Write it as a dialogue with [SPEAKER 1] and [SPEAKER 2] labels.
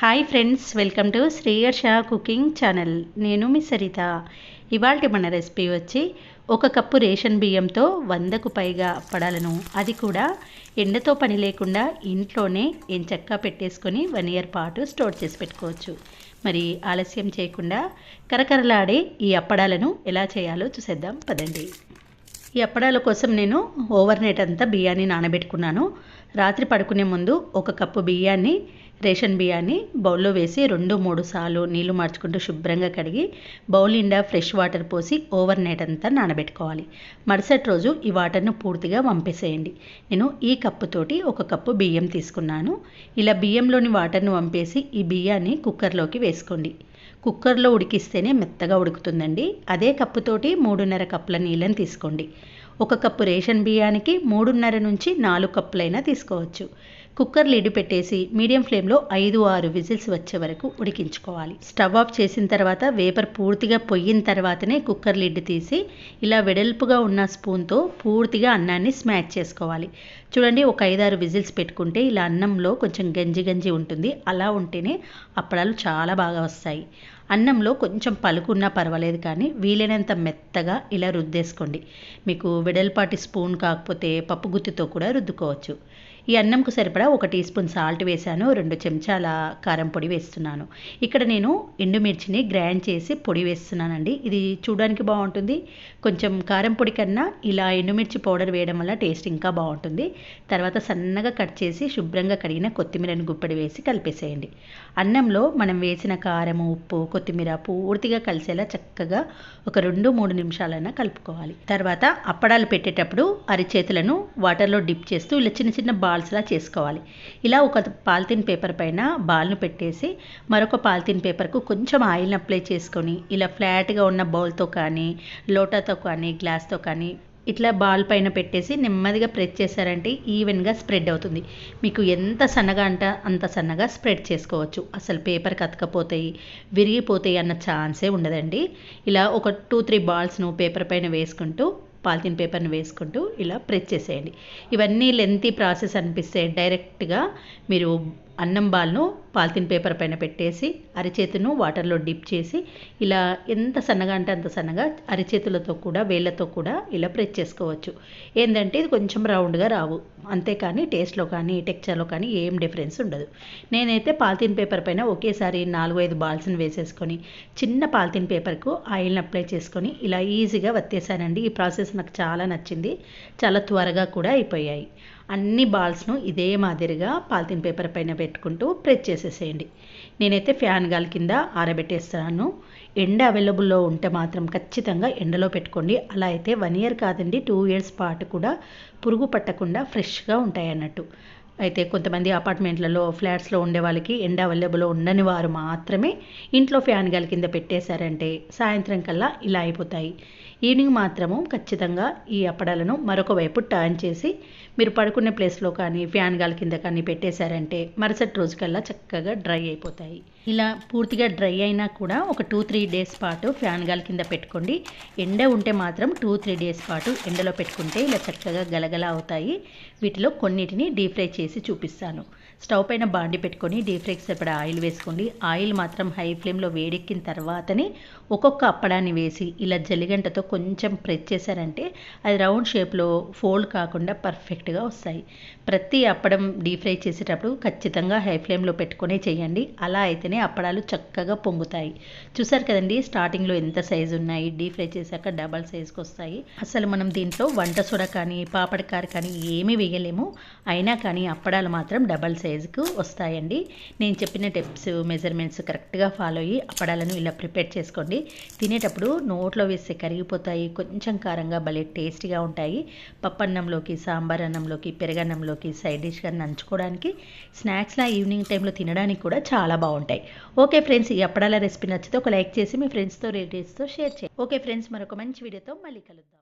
[SPEAKER 1] Hi friends, welcome to Sriyarsha cooking channel. నేను మీ సరిత. ఇవాల్టి మన రెసిపీ వచ్చి 1 కప్పు రేషన్ బియ్యంతో 100కు పైగా అప్పడాలను, అది కూడా ఎండతో పని లేకుండా ఇంట్లోనే ఎంచక్కా పెట్టేసుకొని 1 ఇయర్ పాటు స్టోర్ చేసి పెట్టుకోవచ్చు. మరి ఆలస్యం చేయకుండా కరకరలాడే ఈ అప్పడాలను ఎలా చేయాలో చూసేద్దాం పదండి. ఈ అప్పడాల కోసం నేను ఓవర్ నైట్ అంతా బియ్యాన్ని నానబెట్టుకున్నాను. రాత్రి పడుకునే ముందు 1 కప్పు బియ్యాన్ని, రేషన్ బియ్యాన్ని బౌల్లో వేసి 2-3 సార్లు నీళ్లు మార్చుకుంటూ శుభ్రంగా కడిగి బౌల్ నిండా ఫ్రెష్ వాటర్ పోసి ఓవర్ నైట్ అంతా నానబెట్టుకోవాలి. మరుసటి రోజు ఈ వాటర్ను పూర్తిగా వంపేసేయండి. నేను ఈ కప్పుతోటి 1 కప్పు బియ్యం తీసుకున్నాను. ఇలా బియ్యంలోని వాటర్ను వంపేసి ఈ బియ్యాన్ని కుక్కర్లోకి వేసుకోండి. కుక్కర్లో ఉడికిస్తేనే మెత్తగా ఉడుకుతుందండి. అదే కప్పుతోటి 3.5 కప్పుల నీళ్ళని తీసుకోండి. 1 కప్పు రేషన్ బియ్యానికి 3.5 నుంచి 4 కప్పులైనా తీసుకోవచ్చు. కుక్కర్ లిడ్ పెట్టేసి మీడియం ఫ్లేమ్లో 5-6 విజిల్స్ వచ్చే వరకు ఉడికించుకోవాలి. స్టవ్ ఆఫ్ చేసిన తర్వాత వేపర్ పూర్తిగా పొయ్యిన తర్వాతనే కుక్కర్ లిడ్ తీసి ఇలా వెడల్పుగా ఉన్న స్పూన్తో పూర్తిగా అన్నాన్ని స్మాష్ చేసుకోవాలి. చూడండి, ఒక 5-6 విజిల్స్ పెట్టుకుంటే ఇలా అన్నంలో కొంచెం గంజి గంజి ఉంటుంది. అలా ఉంటేనే అప్పడాలు చాలా బాగా వస్తాయి. అన్నంలో కొంచెం పలుకున్నా పర్వాలేదు, కానీ వీలైనంత మెత్తగా ఇలా రుద్దేసుకోండి. మీకు వెడల్పాటి స్పూన్ కాకపోతే పప్పు గుత్తితో కూడా రుద్దుకోవచ్చు. ఈ అన్నంకు సరిపడా 1 టీ స్పూన్ సాల్ట్ వేసాను. 2 చెంచాల కారం పొడి వేస్తున్నాను. ఇక్కడ నేను ఎండుమిర్చిని గ్రైండ్ చేసి పొడి వేస్తున్నానండి. ఇది చూడడానికి బాగుంటుంది. కొంచెం కారం పొడి కన్నా ఇలా ఎండుమిర్చి పౌడర్ వేయడం వల్ల టేస్ట్ ఇంకా బాగుంటుంది. తర్వాత సన్నగా కట్ చేసి శుభ్రంగా కడిగిన కొత్తిమీరని గుప్పెడు వేసి కలిపేసేయండి. అన్నంలో మనం వేసిన కారం, ఉప్పు, కొత్తిమీర పూర్తిగా కలిసేలా చక్కగా ఒక 2-3 నిమిషాలైనా కలుపుకోవాలి. తర్వాత అప్పడాలు పెట్టేటప్పుడు అరిచేతులను వాటర్లో డిప్ చేస్తూ ఇలా చిన్న చిన్న బాల్స్లా చేసుకోవాలి. ఇలా ఒక పాలిథిన్ పేపర్ పైన బాల్ను పెట్టేసి మరొక పాలిథిన్ పేపర్కు కొంచెం ఆయిల్ని అప్లై చేసుకొని ఇలా ఫ్లాట్గా ఉన్న బౌల్తో కానీ, లోటాతో కానీ, గ్లాస్తో కానీ ఇట్లా బాల్ పైన పెట్టేసి నెమ్మదిగా ప్రెస్ చేశారంటే ఈవెన్గా స్ప్రెడ్ అవుతుంది. మీకు ఎంత సన్నగా అంటే అంత సన్నగా స్ప్రెడ్ చేసుకోవచ్చు. అసలు పేపర్కి అతకపోతాయి, విరిగిపోతాయి అన్న ఛాన్సే ఉండదండి. ఇలా ఒక 2-3 బాల్స్ను పేపర్ పైన వేసుకుంటూ, పాలిథిన్ పేపర్ని వేసుకుంటూ ఇలా ప్రెస్ చేసేయండి. ఇవన్నీ లెంతీ ప్రాసెస్ అనిపిస్తే డైరెక్ట్గా మీరు అన్నం బాల్ను పాలిథిన్ పేపర్ పైన పెట్టేసి అరిచేతును వాటర్లో డిప్ చేసి ఇలా ఎంత సన్నగా అంటే అంత సన్నగా అరిచేతులతో కూడా వేళ్ళతో కూడా ఇలా ప్రెస్ చేసుకోవచ్చు. ఏంటంటే ఇది కొంచెం రౌండ్గా రావు, అంతేకాని టేస్ట్లో కానీ టెక్చర్లో కానీ ఏం డిఫరెన్స్ ఉండదు. నేనైతే పాలిథిన్ పేపర్ పైన ఒకేసారి 4-5 బాల్స్ని వేసేసుకొని చిన్న పాలిథిన్ పేపర్కు ఆయిల్ని అప్లై చేసుకొని ఇలా ఈజీగా వత్తేసానండి. ఈ ప్రాసెస్ నాకు చాలా నచ్చింది. చాలా త్వరగా కూడా అయిపోయాయి. అన్ని బాల్స్ను ఇదే మాదిరిగా పాలిథిన్ పేపర్ పైన పెట్టుకుంటూ ప్రెస్ చేసేసేయండి. నేనైతే ఫ్యాన్ గాలి కింద ఆరబెట్టేస్తాను. ఎండ అవైలబుల్లో ఉంటే మాత్రం ఖచ్చితంగా ఎండలో పెట్టుకోండి. అలా అయితే 1 ఇయర్ కాదండి, 2 ఇయర్స్ పాటు కూడా పురుగు పట్టకుండా ఫ్రెష్గా ఉంటాయి అన్నట్టు. అయితే కొంతమంది అపార్ట్మెంట్లలో, ఫ్లాట్స్లో ఉండే వాళ్ళకి ఎండ అవైలబుల్లో ఉండని వారు మాత్రమే ఇంట్లో ఫ్యాన్ గాలి కింద పెట్టేశారంటే సాయంత్రం కల్లా ఇలా అయిపోతాయి. ఈవినింగ్ మాత్రము ఖచ్చితంగా ఈ అప్పడాలను మరొక వైపు టర్న్ చేసి మీరు పడుకునే ప్లేస్లో కానీ ఫ్యాన్ గాలి కింద కానీ పెట్టేశారంటే మరుసటి రోజు కల్లా చక్కగా డ్రై అయిపోతాయి. ఇలా పూర్తిగా డ్రై అయినా కూడా ఒక 2-3 డేస్ పాటు ఫ్యాన్ గాలి కింద పెట్టుకోండి. ఎండ ఉంటే మాత్రం 2-3 డేస్ పాటు ఎండలో పెట్టుకుంటే ఇలా చక్కగా గలగల అవుతాయి. వీటిలో కొన్నిటిని డీప్ ఫ్రై చేసి చూపిస్తాను. స్టవ్ పైన బాండి పెట్టుకొని డీప్ ఫ్రైకి సరిపడా ఆయిల్ వేసుకోండి. ఆయిల్ మాత్రం హై ఫ్లేమ్లో వేడెక్కిన తర్వాతనే ఒక్కొక్క అప్పడాన్ని వేసి ఇలా జల్లిగంటతో కొంచెం ప్రెస్ చేశారంటే అది రౌండ్ షేప్లో ఫోల్డ్ కాకుండా పర్ఫెక్ట్గా వస్తాయి. ప్రతి అప్పడం డీప్ ఫ్రై చేసేటప్పుడు ఖచ్చితంగా హై ఫ్లేమ్లో పెట్టుకునే చేయండి. అలా అయితేనే అప్పడాలు చక్కగా పొంగుతాయి. చూసారు కదండి, స్టార్టింగ్లో ఎంత సైజు ఉన్నాయి, డీప్ ఫ్రై చేశాక డబల్ సైజుకి వస్తాయి. అసలు మనం దీంట్లో వంట సోడా కానీ పాపడకార కానీ ఏమీ వేయలేము. అయినా కానీ అప్పడాలు మాత్రం డబల్ సైజుకు వస్తాయండి. నేను చెప్పిన టిప్స్, మెజర్మెంట్స్ కరెక్ట్గా ఫాలో అయ్యి అప్పడాలను ఇలా ప్రిపేర్ చేసుకోండి. తినేటప్పుడు నోట్లో వేస్తే కరిగిపోతాయి. కొంచెం కారంగా భలే టేస్టీగా ఉంటాయి. పప్పన్నంలోకి, సాంబార్ అన్నంలోకి, పెరుగన్నంలోకి, సైడ్ డిష్గా నంచుకోవడానికి, స్నాక్స్లా ఈవినింగ్ టైంలో తినడానికి కూడా చాలా బాగుంటాయి. ఓకే ఫ్రెండ్స్, ఈ అప్పడాల రెసిపీ నచ్చితే ఒక లైక్ చేసి మీ ఫ్రెండ్స్తో, రిలేటివ్స్తో షేర్ చేయండి. ఓకే ఫ్రెండ్స్, మరొక మంచి వీడియోతో మళ్ళీ కలుద్దాం.